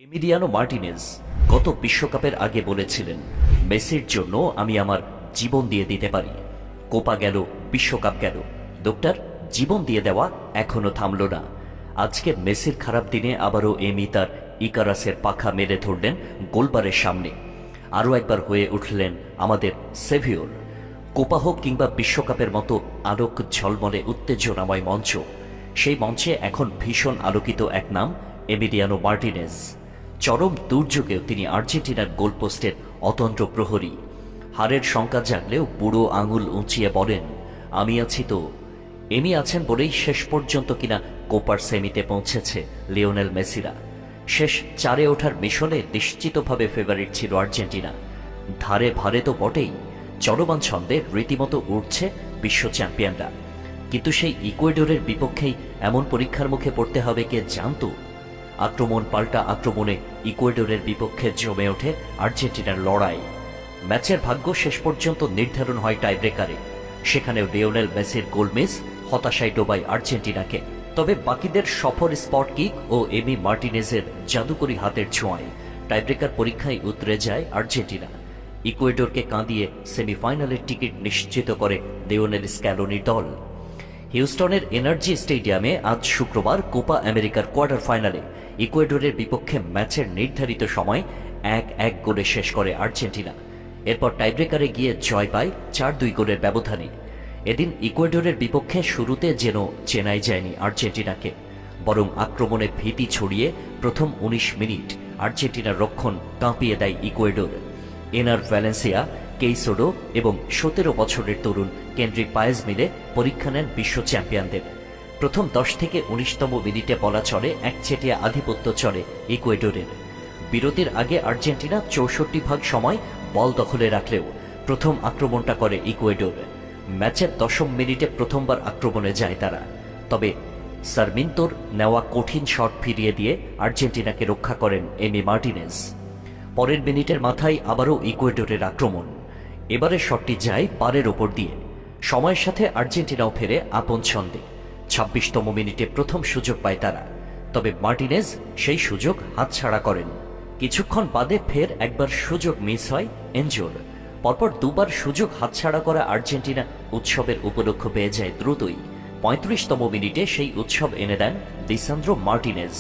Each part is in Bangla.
এমিলিয়ানো মার্টিনেজ গত বিশ্বকাপের আগে বলেছিলেন, মেসির জন্য আমি আমার জীবন দিয়ে দিতে পারি। কোপা গেল, বিশ্বকাপ গেল, ডক্টর জীবন দিয়ে দেওয়া এখনো থামল না। আজকে মেসির খারাপ দিনে আবারও এমি তার ইকারাসের পাখা মেলে ধরলেন গোলবারের সামনে। আরও একবার হয়ে উঠলেন আমাদের সেভিওর। কোপা হোক কিংবা বিশ্বকাপের মতো আলোক ঝলমলে উত্তেজনাময় মঞ্চ, সেই মঞ্চে এখন ভীষণ আলোকিত এক নাম, এমিলিয়ানো মার্টিনেজ। চরম দুর্যোগেও তিনি আর্জেন্টিনার গোলপোস্টের অতন্ত্র প্রহরী। হারের শঙ্কা জাগলেও বুড়ো আঙুল উঁচিয়ে বলেন, আমি আছি তো। এমি আছেন বলেই শেষ পর্যন্ত কিনা কোপার সেমিতে পৌঁছেছে লিওনেল মেসিরা। শেষ চারে ওঠার মিশনে নিশ্চিতভাবে ফেভারিট ছিল আর্জেন্টিনা। ধারে ভারে তো বটেই, চলমান ছন্দে রীতিমতো উঠছে বিশ্ব চ্যাম্পিয়নরা। কিন্তু সেই ইকুয়েডরের বিপক্ষেই এমন পরীক্ষার মুখে পড়তে হবে কে জানত? আক্রমণ পাল্টা আক্রমণে ইকুয়েডরের বিপক্ষে জমে ওঠে আর্জেন্টিনার লড়াই। ম্যাচের ভাগ্য শেষ পর্যন্ত নির্ধারণ হয় টাইব্রেকারে। সেখানেও লিওনেল মেসির গোল মিস হতাশায় ডোবায় আর্জেন্টিনাকে। তবে বাকিদের সফল স্পট কিক ও এমি মার্টিনেজের জাদুকরি হাতের ছোঁয়ায় টাইব্রেকার পরীক্ষায় উতরে যায় আর্জেন্টিনা। ইকুয়েডরকে কাঁদিয়ে সেমিফাইনালের টিকিট নিশ্চিত করে লিওনেল স্ক্যালোনির দল। হিউস্টনের এনার্জি স্টেডিয়ামে আজ শুক্রবার কোপা আমেরিকার কোয়ার্টার ফাইনালে ইকুয়েডরের বিপক্ষে ম্যাচের নির্ধারিত সময় 1-1 গোলে শেষ করে আর্জেন্টিনা। এরপর টাইব্রেকারে গিয়ে জয় পায় 4-2 গোলের ব্যবধানে। এদিন ইকুয়েডরের বিপক্ষে শুরুতে যেন চেনাই যায়নি আর্জেন্টিনাকে, বরং আক্রমণে ভীতি ছড়িয়ে প্রথম 19 মিনিট আর্জেন্টিনার রক্ষণ কাঁপিয়ে দেয় ইকুয়েডর। এনার ভ্যালেন্সিয়া, কেইসোডো এবং 17 বছরের তরুণ কেন্দ্রি পায়েজ মিলে পরীক্ষা নেন বিশ্ব চ্যাম্পিয়নদের। প্রথম 10 থেকে 19তম মিনিটে বলা চলে একচেটিয়া আধিপত্য চলে ইকুয়েডরের। বিরতির আগে আর্জেন্টিনা 64% সময় বল দখলে রাখলেও প্রথম আক্রমণটা করে ইকুয়েডর। ম্যাচের 10ম মিনিটে প্রথমবার আক্রমণে যায় তারা। তবে সারমিন্তোর নেওয়া কঠিন শট ফিরিয়ে দিয়ে আর্জেন্টিনাকে রক্ষা করেন এমি মার্টিনেজ। পরের মিনিটের মাথায় আবারও ইকুয়েডরের আক্রমণ। এবারে শটটি যায় বারের ওপর দিয়ে। সময়ের সাথে আর্জেন্টিনাও ফেরে আপন ছন্দে। 26তম মিনিটে প্রথম সুযোগ পায় তারা। তবে মার্টিনেজ সেই সুযোগ হাতছাড়া করেন। কিছুক্ষণ বাদে ফের একবার সুযোগ মিস হয় এনজোর। পরপর দুবার সুযোগ হাতছাড়া করা আর্জেন্টিনা উৎসবের উপলক্ষ পেয়ে যায় দ্রুতই। 35তম মিনিটে সেই উৎসব এনে দেন লিসান্দ্রো মার্টিনেজ।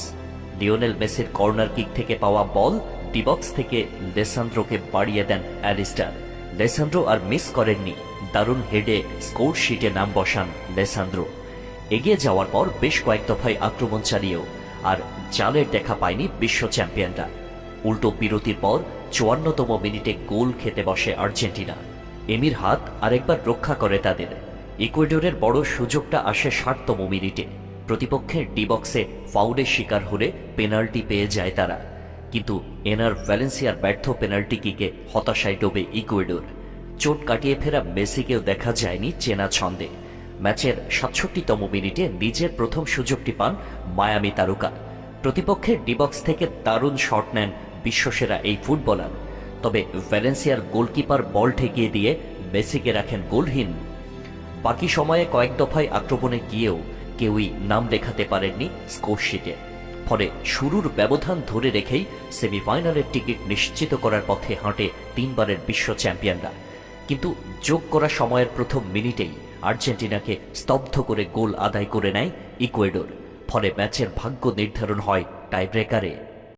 লিওনেল মেসির কর্নার কিক থেকে পাওয়া বল ডিবক্স থেকে লেসান্দ্রোকে বাড়িয়ে দেন অ্যালিস্টার। লেসান্দ্রো আর মিস করেননি, দারুণ হেডে স্কোর শিটে নাম বসান লেসান্দ্রো। এগিয়ে যাওয়ার পর বেশ কয়েক দফায় আক্রমণ চালিয়েও আর জালের দেখা পায়নি বিশ্ব চ্যাম্পিয়নরা। উল্টো বিরতির পর 54তম মিনিটে গোল খেতে বসে আর্জেন্টিনা। এমির হাত আরেকবার রক্ষা করে তাদের। ইকুয়েডরের বড় সুযোগটা আসে 60তম মিনিটে। প্রতিপক্ষের ডিবক্সে ফাউলের শিকার হলে পেনাল্টি পেয়ে যায় তারা। কিন্তু এনার ভ্যালেন্সিয়ার ব্যর্থ পেনাল্টি কিকে হতাশায় ডোবে ইকুয়েডর। চোট কাটিয়ে ফেরা মেসিকেও দেখা যায়নি চেনা ছন্দে। ম্যাচের 67তম মিনিটে নিজের প্রথম সুযোগটি পান মায়ামি তারকা। প্রতিপক্ষের ডিবক্স থেকে দারুণ শট নেন বিশ্বসেরা এই ফুটবলার। তবে ভ্যালেন্সিয়ার গোলকিপার বল ঠেকিয়ে দিয়ে মেসিকে রাখেন গোলহীন। বাকি সময়ে কয়েক দফায় আক্রমণে গিয়েও কেউই নাম লেখাতে পারেননি স্কোরশিটে। ফলে শুরুর ব্যবধান ধরে রেখেই সেমিফাইনালের টিকিট নিশ্চিত করার পথে হাঁটে 3 বারের বিশ্ব চ্যাম্পিয়নরা। কিন্তু যোগ করা সময়ের প্রথম মিনিটেই আর্জেন্টিনাকে স্তব্ধ করে গোল আদায় করে নেয় ইকুয়েডর। ফলে ম্যাচের ভাগ্য নির্ধারণ হয় টাইব্রেকারে।